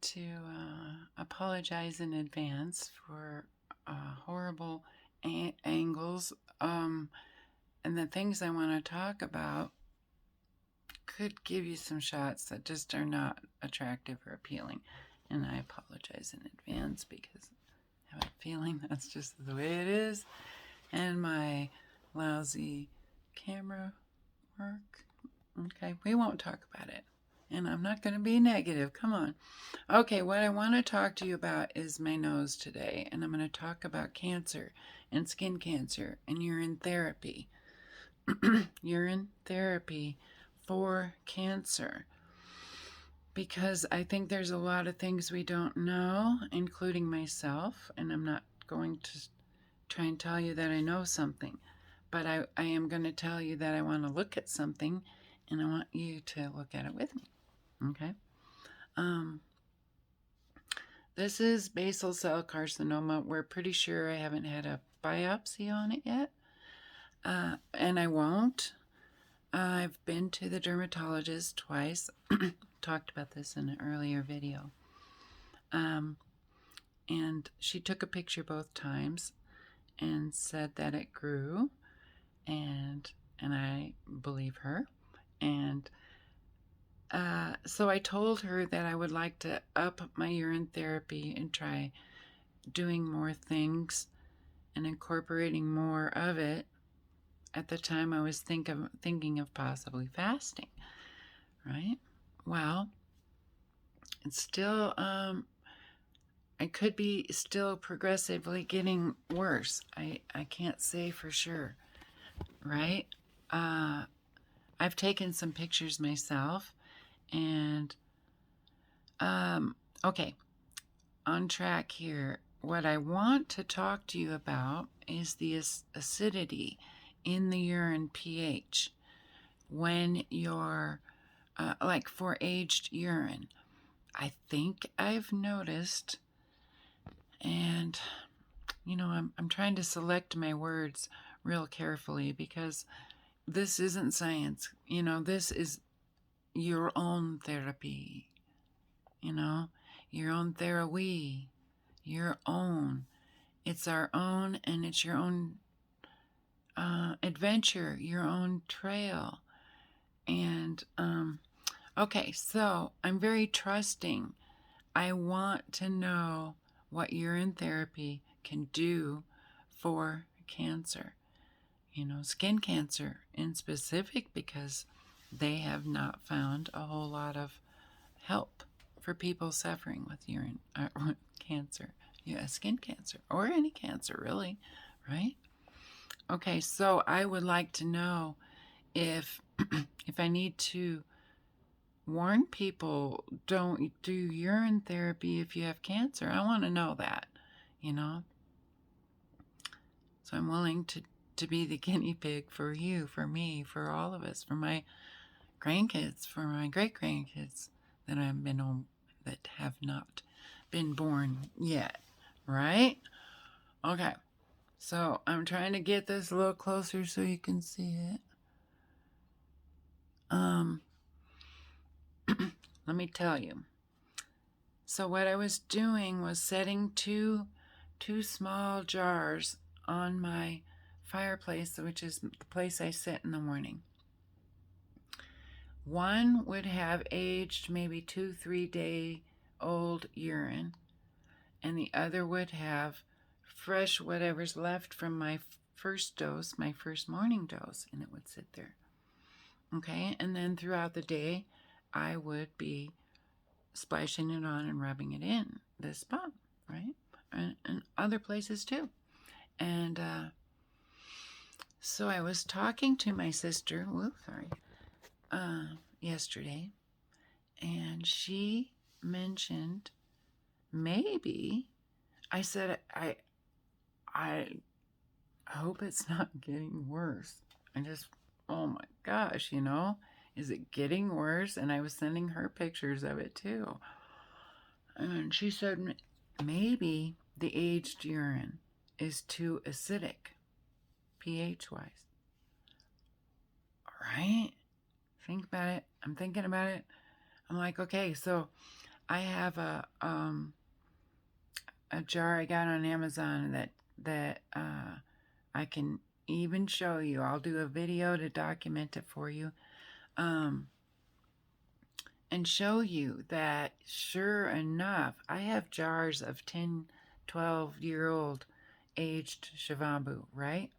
to apologize in advance for horrible angles. And the things I want to talk about could give you some shots that just are not attractive or appealing. And I apologize in advance because I have a feeling that's just the way it is. And my lousy camera work. Okay, we won't talk about it. And I'm not going to be negative. Come on. Okay, what I want to talk to you about is my nose today. And I'm going to talk about cancer and skin cancer and urine therapy. Urine therapy for cancer. Because I think there's a lot of things we don't know, including myself. And I'm not going to try and tell you that I know something. But I am going to tell you that I want to look at something. And I want you to look at it with me. Okay? This is basal cell carcinoma. We're pretty sure I haven't had a biopsy on it yet. And I won't. I've been to the dermatologist twice. Talked about this in an earlier video. And she took a picture both times and said that it grew. And I believe her. And so I told her that I would like to up my urine therapy and try doing more things and incorporating more of it. At the time, I was thinking of possibly fasting, right? Well, it's still, I could be still progressively getting worse. I can't say for sure, right? I've taken some pictures myself. And, okay, on track here. What I want to talk to you about is the acidity in the urine pH when you're, like for aged urine. I think I've noticed, and, you know, I'm trying to select my words real carefully because this isn't science. You know, this is your own therapy, you know, your own therapy, your own. It's our own, and it's your own adventure, your own trail. And, okay, so I'm very trusting. I want to know what urine therapy can do for cancer, you know, skin cancer in specific, because they have not found a whole lot of help for people suffering with urine cancer, skin cancer, or any cancer really, right? Okay, so I would like to know if if I need to warn people, don't do urine therapy if you have cancer. I want to know that, you know. So I'm willing to be the guinea pig for you, for me, for all of us, for my grandkids, for my great-grandkids that have not been born yet, right? Okay, so I'm trying to get this a little closer so you can see it. Let me tell you. So what I was doing was setting two small jars on my fireplace, which is the place I sit in the morning. One would have aged maybe 2-3 day old urine, and the other would have fresh whatever's left from my first dose, my first morning dose, and it would sit there. Okay, and then throughout the day, I would be splashing it on and rubbing it in this spot, right? And other places too. And so I was talking to my sister, yesterday, and she mentioned maybe, I said, I hope it's not getting worse. Oh my gosh, you know, is it getting worse? And I was sending her pictures of it too. And she said maybe the aged urine is too acidic, pH-wise. All right? Think about it. I'm thinking about it. I'm like, okay, so I have a jar I got on Amazon that I can even show you. I'll do a video to document it for you. And show you that sure enough, I have jars of 10, 12-year-old aged Shivambu, right?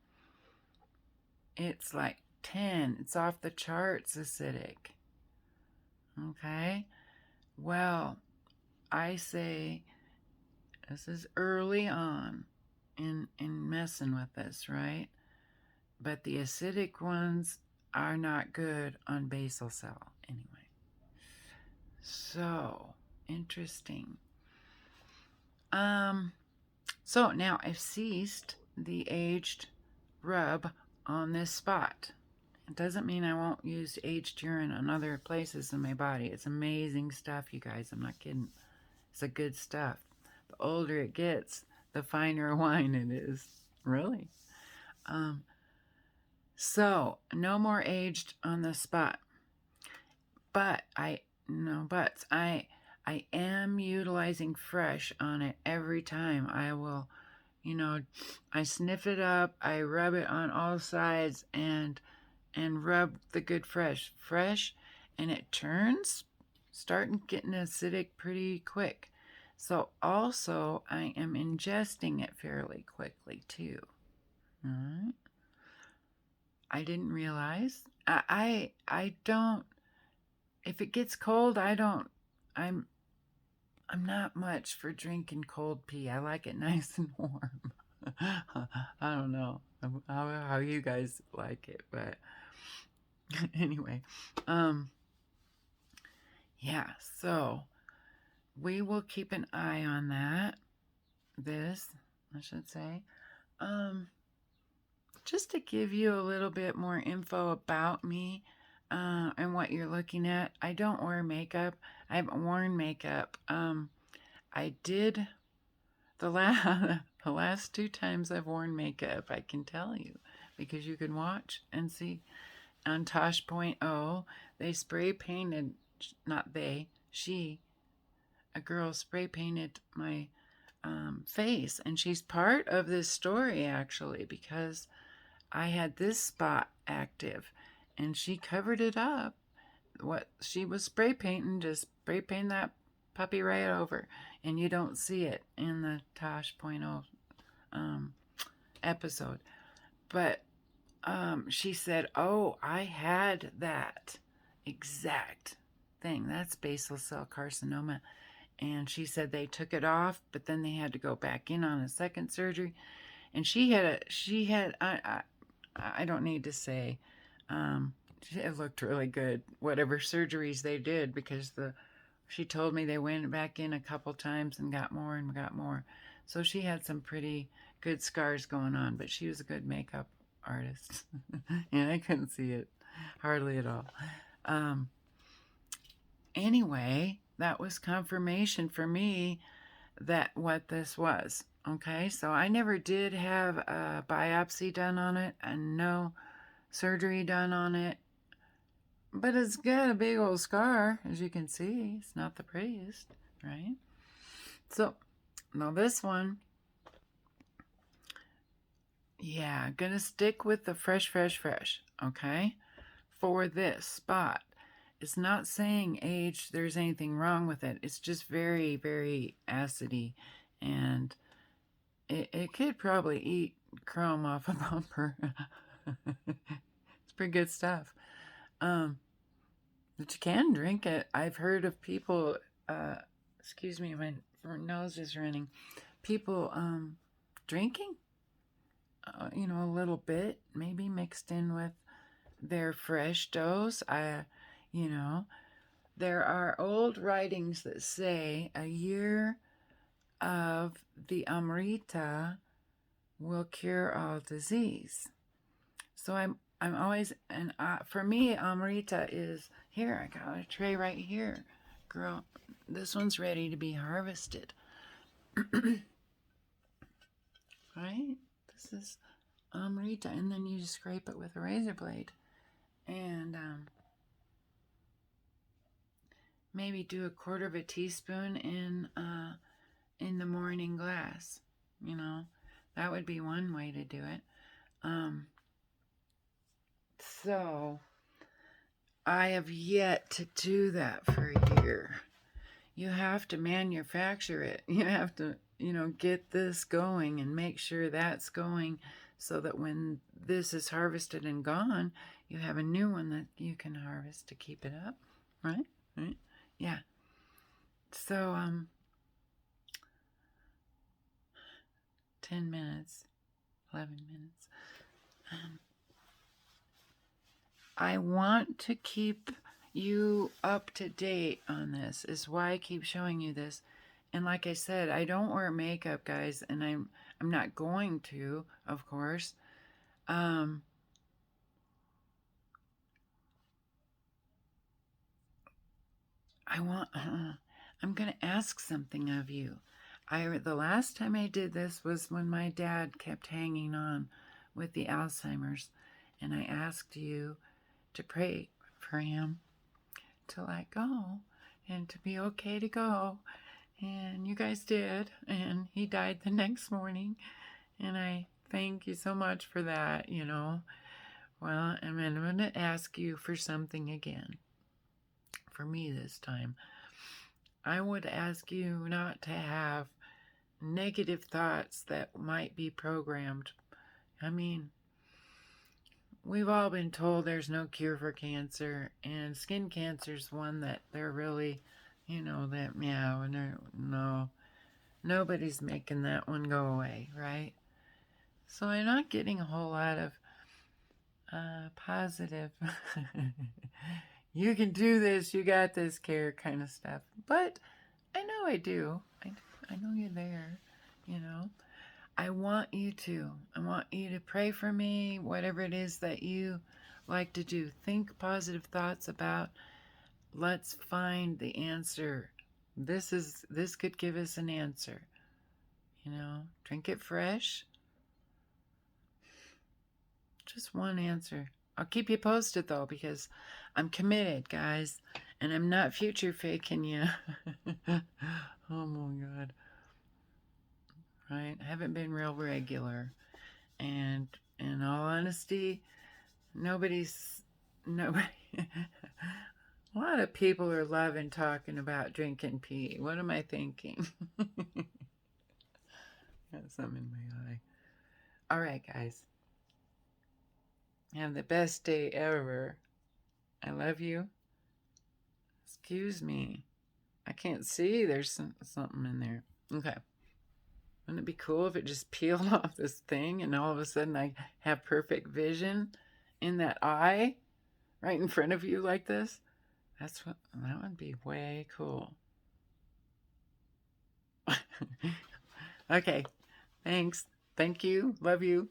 It's like 10. It's off the charts acidic. Okay? Well, I say this is early on in messing with this, right? But the acidic ones are not good on basal cell anyway. So interesting. So now I've ceased the aged rub on this spot. It doesn't mean I won't use aged urine on other places in my body. It's amazing stuff, you guys. I'm not kidding. It's a good stuff. The older it gets, the finer wine it is. Really. So no more aged on the spot. But I am utilizing fresh on it every time. I will, I sniff it up, I rub it on all sides and rub the good fresh, and it turns, starting getting acidic pretty quick. So also I am ingesting it fairly quickly too. All right. I didn't realize. I don't. If it gets cold, I'm not much for drinking cold pee. I like it nice and warm. I don't know how you guys like it, but anyway, yeah, so we will keep an eye on that. I should say. Just to give you a little bit more info about me and what you're looking at. I don't wear makeup. I haven't worn makeup. I did the last 2 times I've worn makeup, I can tell you, because you can watch and see on Tosh.0, they spray painted, not they, she, a girl spray painted my face, and she's part of this story actually, because I had this spot active and she covered it up. What she was spray painting, just spray paint that puppy right over, and you don't see it in the Tosh.0 episode. But she said, oh, I had that exact thing. That's basal cell carcinoma. And she said they took it off, but then they had to go back in on a second surgery. And I don't need to say, it looked really good, whatever surgeries they did, because she told me they went back in a couple times and got more and got more. So she had some pretty good scars going on, but she was a good makeup artist. And I couldn't see it hardly at all. Anyway, that was confirmation for me that what this was. Okay, so I never did have a biopsy done on it and no surgery done on it. But it's got a big old scar, as you can see. It's not the prettiest, right? So, now this one, yeah, gonna stick with the fresh, okay? For this spot. It's not saying age, there's anything wrong with it. It's just very, very acidy, and it could probably eat chrome off a bumper. It's pretty good stuff. But you can drink it. I've heard of people, excuse me, my nose is running. People drinking, a little bit, maybe mixed in with their fresh dose. There are old writings that say a year of the Amrita will cure all disease. So I'm always, and for me, Amrita is here. I got a tray right here, girl. This one's ready to be harvested. Right? This is Amrita, and then you just scrape it with a razor blade, and maybe do a quarter of a teaspoon in the morning glass. You know, that would be one way to do it. So I have yet to do that for a year. You have to manufacture it. You have to, get this going and make sure that's going so that when this is harvested and gone, you have a new one that you can harvest to keep it up. Right? Right? Yeah. So, 10 minutes, 11 minutes. I want to keep you up to date on this, is why I keep showing you this. And like I said, I don't wear makeup, guys, and I'm not going to, of course. I want I'm going to ask something of you. The last time I did this was when my dad kept hanging on with the Alzheimer's, and I asked you to pray for him to let go and to be okay to go. And you guys did, and he died the next morning, and I thank you so much for that, Well, and I'm going to ask you for something again. For me this time, I would ask you not to have negative thoughts that might be programmed. I mean, we've all been told there's no cure for cancer, and skin cancer is one that they're really, no, nobody's making that one go away, right? So I'm not getting a whole lot of positive, you can do this, you got this care kind of stuff. But I know I do. I know you're there, I want you to. I want you to pray for me, whatever it is that you like to do. Think positive thoughts about, let's find the answer. This could give us an answer. Drink it fresh. Just one answer. I'll keep you posted though, because I'm committed, guys, and I'm not future faking you. Oh my God. Right? I haven't been real regular. And in all honesty, nobody, a lot of people are loving talking about drinking pee. What am I thinking? Got something in my eye. All right, guys. Have the best day ever. I love you. Excuse me. I can't see. There's something in there. Okay. Wouldn't it be cool if it just peeled off this thing and all of a sudden I have perfect vision in that eye right in front of you like this? That would be way cool. Okay. Thanks. Thank you. Love you.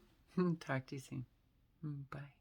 Talk to you soon. Bye.